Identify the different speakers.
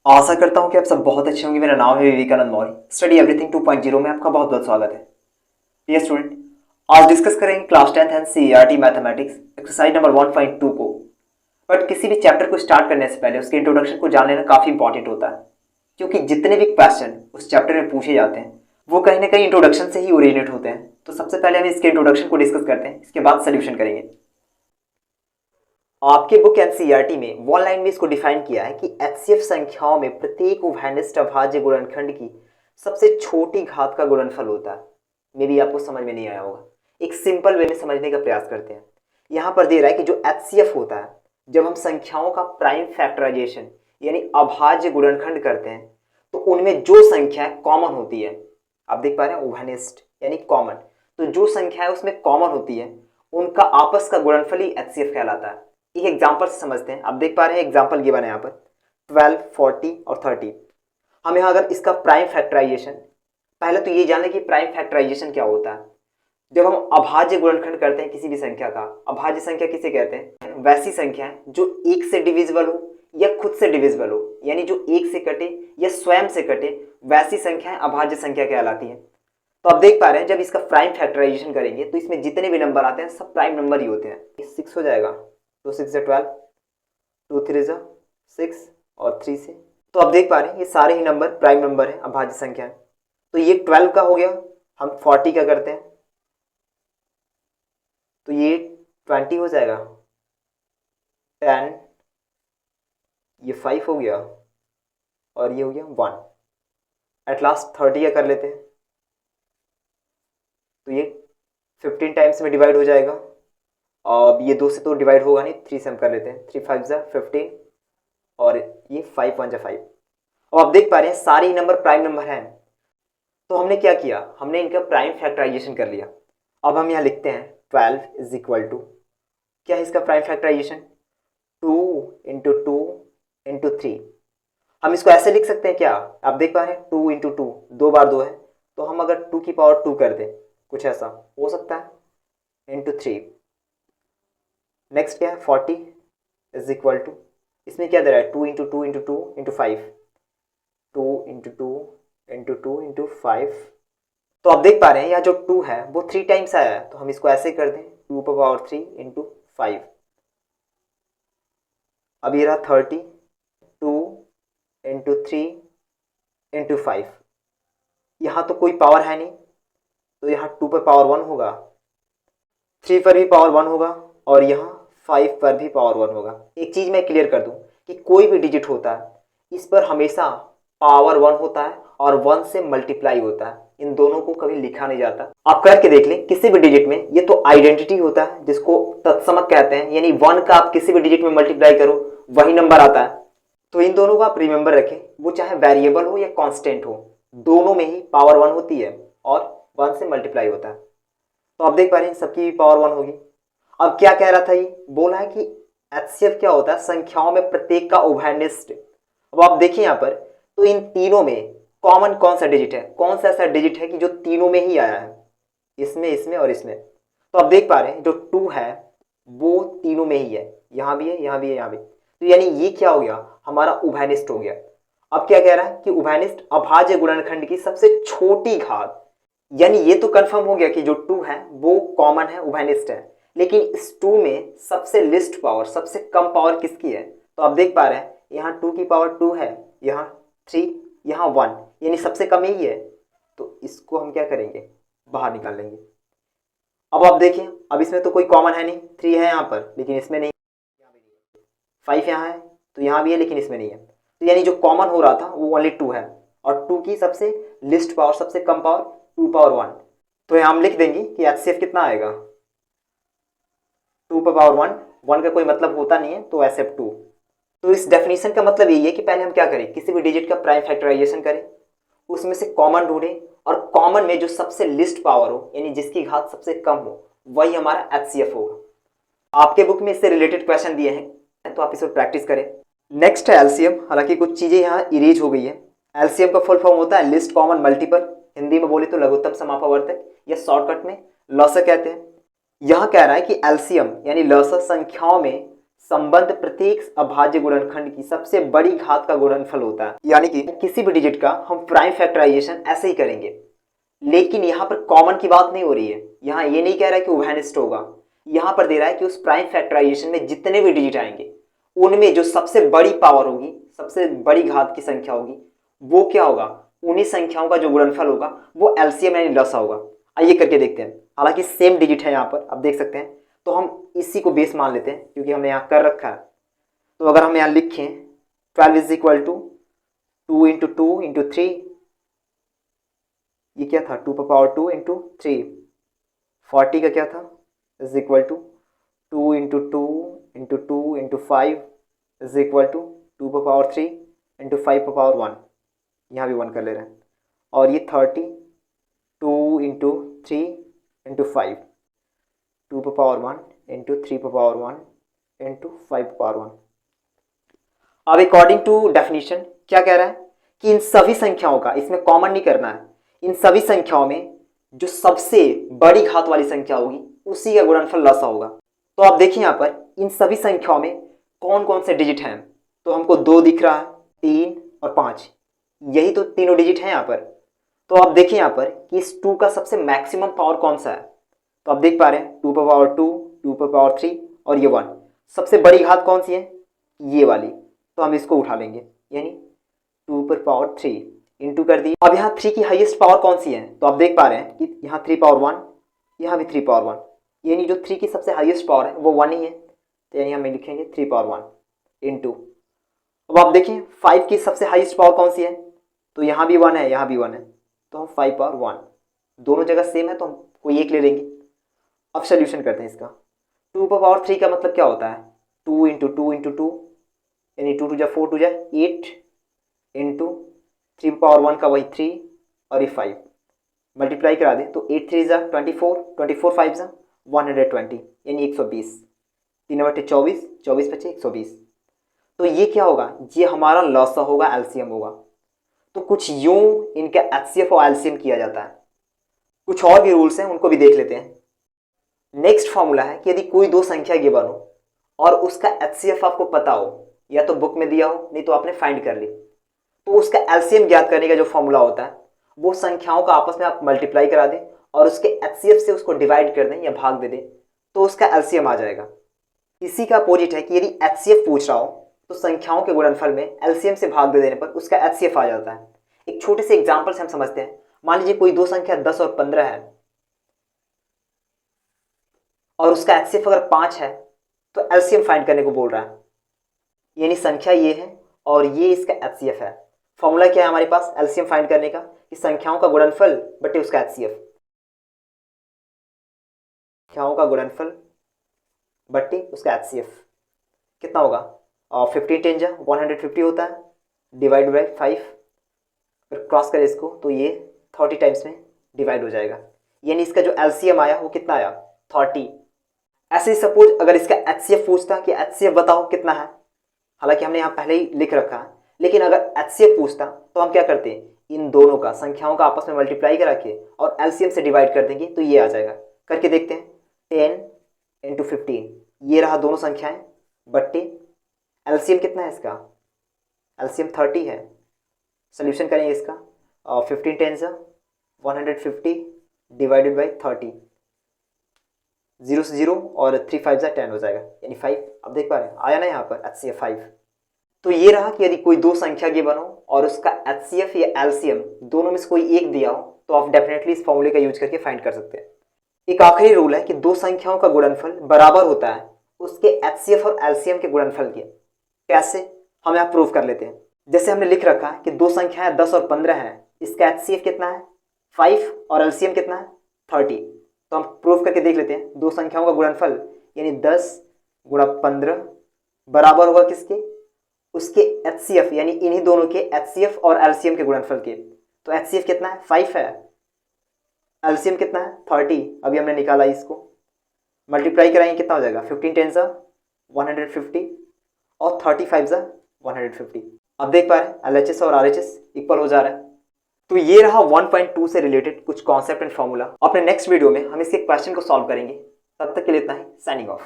Speaker 1: आशा करता हूँ कि आप सब बहुत अच्छे होंगे। मेरा नाम है विवेकानंद मौर्य। स्टडी एवरीथिंग 2.0 में आपका बहुत बहुत स्वागत है। डियर स्टूडेंट, आज डिस्कस करेंगे class 10th and CERT mathematics exercise number 1.2 को। बट किसी भी चैप्टर को स्टार्ट करने से पहले उसके इंट्रोडक्शन को जान लेना काफी इंपॉर्टेंट होता है, क्योंकि जितने भी क्वेश्चन उस चैप्टर में पूछे जाते हैं वो कहीं ना कहीं इंट्रोडक्शन से ही ओरिजिनेट होते हैं। तो सबसे पहले हम इसके इंट्रोडक्शन को डिस्कस करते हैं, इसके बाद सोल्यूशन करेंगे। आपके बुक एनसीईआरटी में वन लाइन में इसको डिफाइन किया है कि एचसीएफ संख्याओं में प्रत्येक उभयनिष्ठ अभाज्य गुणनखंड की सबसे छोटी घात का गुणनफल होता है। मे भी आपको समझ में नहीं आया होगा, एक सिंपल वे में समझने का प्रयास करते हैं। यहां पर दे रहा है कि जो एचसीएफ होता है, जब हम संख्याओं का प्राइम फैक्टराइजेशन यानी अभाज्य गुणनखंड करते हैं तो उनमें जो संख्या कॉमन होती है, आप देख पा रहे हैं उभयनिष्ठ यानी कॉमन, तो जो संख्या है उसमें कॉमन होती है उनका आपस का गुणनफल ही एचसीएफ कहलाता है। एक एग्जांपल से समझते हैं। आप देख पा रहे हैं एग्जांपल गिवन है यहाँ पर 12, 40 और 30। हम यहाँ अगर इसका प्राइम फैक्टराइजेशन, पहले तो ये जाने कि प्राइम फैक्टराइजेशन क्या होता है। जब हम अभाज्य गुणनखंड करते हैं किसी भी संख्या का, अभाज्य संख्या किसे कहते हैं? वैसी संख्या है जो एक से डिविजिबल हो या खुद से डिविजिबल हो, यानी जो एक से कटे या स्वयं से कटे, वैसी संख्या अभाज्य संख्या कहलाती है। तो आप देख पा रहे हैं जब इसका प्राइम फैक्टराइजेशन करेंगे तो इसमें जितने भी नंबर आते हैं सब प्राइम नंबर ही होते हैं। 6 हो जाएगा, 2 6 12, 2 3 6 और 3 से, तो आप देख पा रहे हैं ये सारे ही नंबर प्राइम नंबर है, अभाज्य संख्या है। तो ये 12 का हो गया। हम 40 का करते हैं तो ये 20 हो जाएगा, 10, ये 5 हो गया और ये हो गया 1। एट लास्ट 30 का कर लेते हैं तो ये 15 टाइम्स में डिवाइड हो जाएगा। अब ये 2 से तो डिवाइड होगा नहीं, 3 से हम कर लेते हैं। 3 5 15 और ये 5 1 5। अब आप देख पा रहे हैं सारे नंबर प्राइम नंबर हैं। तो हमने क्या किया, हमने इनका प्राइम फैक्टराइजेशन कर लिया। अब हम यहाँ लिखते हैं 12 इज इक्वल टू, क्या है इसका प्राइम फैक्टराइजेशन? 2 into 2 into 3। हम इसको ऐसे लिख सकते हैं क्या? आप देख पा रहे हैं 2 इंटू 2, 2 बार 2 है, तो हम अगर 2 की पावर 2 कर दें, कुछ ऐसा हो सकता है, इंटू 3। नेक्स्ट क्या है? 40 इज इक्वल टू, इसमें क्या दे रहा है? 2 into 2 into 2 into 5, 2 into 2 into 2 into 5। तो आप देख पा रहे हैं यहाँ जो 2 है वो 3 टाइम्स आया है, तो हम इसको ऐसे कर दें 2 पर पावर 3 इंटू 5। अब ये रहा 30, 2 इंटू 3 इंटू 5। यहाँ तो कोई पावर है नहीं, तो यहाँ 2 पर पावर 1 होगा, 3 पर भी पावर 1 होगा और यहाँ 5 पर भी पावर 1 होगा। एक चीज मैं क्लियर कर दूं कि कोई भी डिजिट होता है इस पर हमेशा पावर 1 होता है और 1 से मल्टीप्लाई होता है, इन दोनों को कभी लिखा नहीं जाता। आप करके देख लें किसी भी डिजिट में, ये तो आइडेंटिटी होता है जिसको तत्समक कहते हैं, यानी 1 का आप किसी भी डिजिट में मल्टीप्लाई करो वही नंबर आता है। तो इन दोनों को आप रिमेंबर रखें, वो चाहे वेरिएबल हो या कांस्टेंट हो, दोनों में ही पावर 1 होती है और 1 से मल्टीप्लाई होता है। तो आप देख पा रहे हैं सबकी पावर 1 होगी। अब क्या कह रहा था, ये बोला है कि एचसीएफ क्या होता है? संख्याओं में प्रत्येक का उभयनिष्ठ। अब आप देखिए यहाँ पर, तो इन तीनों में कॉमन कौन सा डिजिट है? कौन सा ऐसा डिजिट है कि जो तीनों में ही आया है? इसमें, इसमें और इसमें। तो आप देख पा रहे हैं जो 2 है वो तीनों में ही है, यहां भी है, यहां भी है, यहां भी। तो यानी ये क्या हो गया? हमारा उभयनिष्ठ हो गया। अब क्या कह रहा है कि उभयनिष्ठ अभाज्य गुणनखंड की सबसे छोटी घात, यानी ये तो कंफर्म हो गया कि जो 2 है वो कॉमन है, उभयनिष्ठ है, लेकिन इस 2 में सबसे लिस्ट पावर, सबसे कम पावर किसकी है? तो आप देख पा रहे हैं यहाँ 2 की पावर 2 है, यहाँ 3, यहाँ 1, यानी सबसे कम यही है। तो इसको हम क्या करेंगे? बाहर निकाल लेंगे। अब आप देखिए, अब इसमें तो कोई कॉमन है नहीं, 3 है यहाँ पर लेकिन इसमें नहीं, 5 यहाँ है तो यहाँ भी है लेकिन इसमें नहीं है। तो यानी जो कॉमन हो रहा था वो ओनली 2 है, और 2 की सबसे लिस्ट पावर, सबसे कम पावर 2 पावर 1। तो यहाँ हम लिख देंगे कि एचसीएफ कितना आएगा? 2 पर पावर 1, 1 का कोई मतलब होता नहीं है तो एचसीएफ 2। तो इस डेफिनेशन का मतलब यही है कि पहले हम क्या करें, किसी भी डिजिट का प्राइम फैक्टराइजेशन करें, उसमें से कॉमन ढूंढें और कॉमन में जो सबसे लिस्ट पावर हो, यानी जिसकी घात सबसे कम हो, वही हमारा एचसीएफ होगा। आपके बुक में इससे रिलेटेड क्वेश्चन दिए हैं तो आप इस पर प्रैक्टिस करें। नेक्स्ट है एलसीएम। हालांकि कुछ चीजें यहाँ इरेज हो गई है। एलसीएम का फुल फॉर्म होता है लिस्ट कॉमन मल्टीपल, हिंदी में बोले तो लघुत्तम समापवर्तक, या शॉर्टकट में लॉसर कहते हैं। यह कह रहा है कि एलसीएम यानी लॉसर संख्याओं में संबंध प्रत्येक अभाज्य गुणनखंड की सबसे बड़ी घात का गुणनफल होता है। यानी कि किसी भी डिजिट का हम प्राइम फैक्टराइजेशन ऐसे ही करेंगे, लेकिन यहाँ पर कॉमन की बात नहीं हो रही है। यहाँ ये नहीं कह रहा है कि उभयनिष्ठ होगा, यहाँ पर दे रहा है कि उस प्राइम फैक्टराइजेशन में जितने भी डिजिट आएंगे उनमें जो सबसे बड़ी पावर होगी, सबसे बड़ी घात की संख्या होगी, वो क्या होगा, उन्हीं संख्याओं का जो गुणनफल होगा वो एलसीएम यानी लसा होगा। आइए करके देखते हैं। हालांकि सेम डिजिट है यहाँ पर, आप देख सकते हैं, तो हम इसी को बेस मान लेते हैं क्योंकि हमने यहाँ कर रखा है। तो अगर हम यहाँ लिखें 12 is equal to 2 into 2 into 3, ये क्या था 2 पर पावर 2 इंटू 3, 40 का क्या था is equal to 2 into 2 into 2 into 5 is equal to 2 पर पावर 3 इंटू 5 पर पावर 1, यहाँ भी 1 कर ले रहे हैं। और ये 30 2 इंटू 3 इंटू 5, 2 पर पावर 1 इंटू 3 पर पावर 1 इंटू 5 पर पावर 1। अब अकॉर्डिंग टू डेफिनेशन क्या कह रहा है कि इन सभी संख्याओं का, इसमें कॉमन नहीं करना है, इन सभी संख्याओं में जो सबसे बड़ी घात वाली संख्या होगी उसी का गुणनफल लसा होगा। तो आप देखिए यहाँ पर इन सभी संख्याओं में कौन कौन से डिजिट हैं, तो हमको 2 दिख रहा है, 3 और 5, यही तो तीनों डिजिट हैं यहाँ पर। तो आप देखिए यहाँ पर कि इस 2 का सबसे मैक्सिमम पावर कौन सा है, तो आप देख पा रहे हैं 2 पर पावर 2, 2 पर पावर 3 और ये 1। सबसे बड़ी घात कौन सी है, ये वाली, तो हम इसको उठा लेंगे, यानी 2 पर पावर 3 इंटू कर दी। अब यहाँ 3 की हाईएस्ट पावर कौन सी है, तो आप देख पा रहे हैं कि यहाँ 3 पावर 1, यहाँ भी 3 पावर 1, यानी जो 3 की सबसे हाईएस्ट पावर है वो 1 ही है, तो यानी हम लिखेंगे 3 पावर 1 इंटू। अब आप देखें 5 की सबसे हाईएस्ट पावर कौन सी है, तो यहाँ भी 1 है, यहाँ भी 1 है, तो हम 5 पावर 1, दोनों जगह सेम है तो हम कोई एक ले लेंगे। अब सोल्यूशन करते हैं इसका। 2 पर पावर 3 का मतलब क्या होता है, 2 इंटू 2 इंटू 2, यानी 2 2 जा 4 2 जा 8 इंटू 3 पावर 1 का वही 3 और ये 5, मल्टीप्लाई करा दें तो 8 3 जा 24, 24 5 जा 120, यानी 120, 3 बटे 24, 24 बचे 120। तो ये क्या होगा, ये हमारा लसा होगा, एलसीएम होगा। तो कुछ यूं इनका एचसीएफ और एलसीएम किया जाता है। कुछ और भी रूल्स हैं, उनको भी देख लेते हैं। नेक्स्ट फॉर्मूला है कि यदि कोई दो संख्या गिवन हो और उसका एचसीएफ आपको पता हो, या तो बुक में दिया हो नहीं तो आपने फाइंड कर ली, तो उसका एलसीएम ज्ञात करने का जो फॉर्मूला होता है वो संख्याओं का आपस में आप मल्टीप्लाई करा दें और उसके एचसीएफ से उसको डिवाइड कर दें या भाग दे दें, तो उसका एलसीएम आ जाएगा। इसी का अपोजिट है कि यदि एचसीएफ पूछ रहा हो तो संख्याओं के गुणनफल में एलसीएम से भाग दे देने पर उसका एचसीएफ आ जाता है। एक छोटे से एग्जाम्पल से हम समझते हैं। मान लीजिए कोई दो संख्या 10 और 15 है और उसका एचसीएफ अगर 5 है तो एलसीएम फाइंड करने को बोल रहा है, यानी संख्या ये है और ये इसका एचसीएफ है। फॉर्मूला क्या है हमारे पास एलसीएम फाइंड करने का, कि संख्याओं का गुणनफल बटे उसका एचसीएफ, संख्याओं का गुणनफल बटे उसका एचसीएफ कितना होगा, 15 10 जा 150 होता है, डिवाइड बाई 5, फिर क्रॉस करें इसको तो ये 30 टाइम्स में डिवाइड हो जाएगा, यानी इसका जो एलसीएम आया वो कितना आया 30। ऐसे ही सपोज अगर इसका एचसीएफ पूछता कि एचसीएफ बताओ कितना है, हालांकि हमने यहाँ पहले ही लिख रखा है, लेकिन अगर एचसीएफ पूछता तो हम क्या करते हैं, इन दोनों का संख्याओं का आपस में मल्टीप्लाई करा के और एलसीएम से डिवाइड कर देंगे तो ये आ जाएगा। करके देखते हैं, 10 इंटू 15, ये रहा दोनों संख्याएं, बट्टे एलसीएम कितना है इसका, एलसीएम 30 है। सोल्यूशन करेंगे इसका, 15 10 जा 150 डिवाइडेड बाई 30, 0 से 0 और 3 5 जा 10 हो जाएगा, यानी 5। अब देख पा रहे हैं आया ना यहाँ पर एचसीएफ 5। तो ये रहा कि यदि कोई दो संख्या गिवन हो और उसका एचसीएफ या एलसीएम दोनों में से कोई एक दिया हो तो आप डेफिनेटली इस फॉर्मूले का यूज करके फाइंड कर सकते हैं। एक आखिरी रूल है कि दो संख्याओं का गुणनफल बराबर होता है उसके एचसीएफ और एलसीएम के गुणनफल के। कैसे, हम यहाँ प्रूव कर लेते हैं। जैसे हमने लिख रखा है कि दो संख्याएं 10 और 15 है, इसका एचसीएफ कितना है 5 और एलसीएम कितना है 30। तो हम प्रूव करके देख लेते हैं। दो संख्याओं का गुणनफल यानी 10 गुणा 15 बराबर होगा किसके, उसके एचसीएफ यानी इन्हीं दोनों के एचसीएफ और एलसीएम के गुणनफल के। तो एचसीएफ कितना है 5 है, एलसीएम कितना है 30, अभी हमने निकाला इसको, मल्टीप्लाई कराएंगे कितना हो जाएगा, 15 10 जा 150 और 35 जा 150। अब देख पा रहे हैं एलएचएस और आरएचएस इक्वल हो जा रहा है। तो ये रहा 1.2 से रिलेटेड कुछ कॉन्सेप्ट एंड फॉर्मूला। अपने नेक्स्ट वीडियो में हम इसके क्वेश्चन को सॉल्व करेंगे। तब तक के लिए इतना ही, साइनिंग ऑफ।